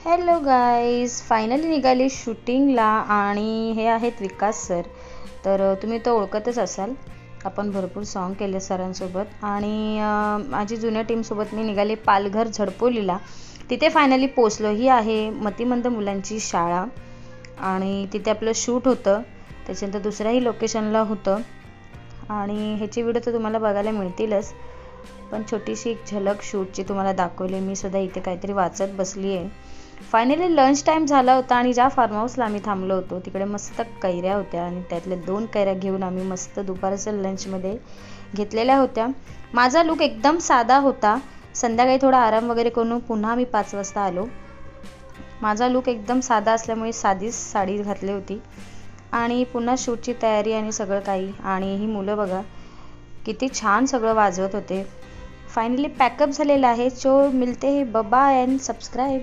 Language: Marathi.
हॅलो गाईज, फायनली निघाली शूटिंगला आणि हे आहेत विकास सर. तर तुम्ही तो ओळखतच असाल. आपण भरपूर सॉन्ग केले सरांसोबत आणि माझी जुन्या टीमसोबत मी निघाले पालघर झडपोलीला. तिथे फायनली पोचलो. ही आहे मतिमंद मुलांची शाळा आणि तिथे आपलं शूट होतं. त्याच्यानंतर दुसऱ्याही लोकेशनला होतं आणि ह्याची व्हिडिओ तर तुम्हाला बघायला मिळतीलच, पण छोटीशी एक झलक शूटची तुम्हाला दाखवली. मी सुद्धा इथे काहीतरी वाचत बसली आहे. फायनली लंच टाईम झाला होता आणि ज्या फार्म हाऊसला आम्ही थांबलो होतो तिकडे मस्त कैऱ्या होत्या आणि त्यातल्या 2 कैऱ्या घेऊन आम्ही मस्त दुपारच्या लंचमध्ये घेतलेल्या होत्या. माझा लुक एकदम साधा होता. संध्याकाळी थोडा आराम वगैरे करून पुन्हा आम्ही 5 वाजता आलो. माझा लुक एकदम साधा असल्यामुळे साधीच साडी घातली होती आणि पुन्हा शूटची तयारी आणि सगळं काही. आणि ही मुलं बघा किती छान सगळं वाजवत होते. फायनली पॅकअप झालेलं आहे. सो मिलते हैं, बाय बाय एंड सबस्क्राईब.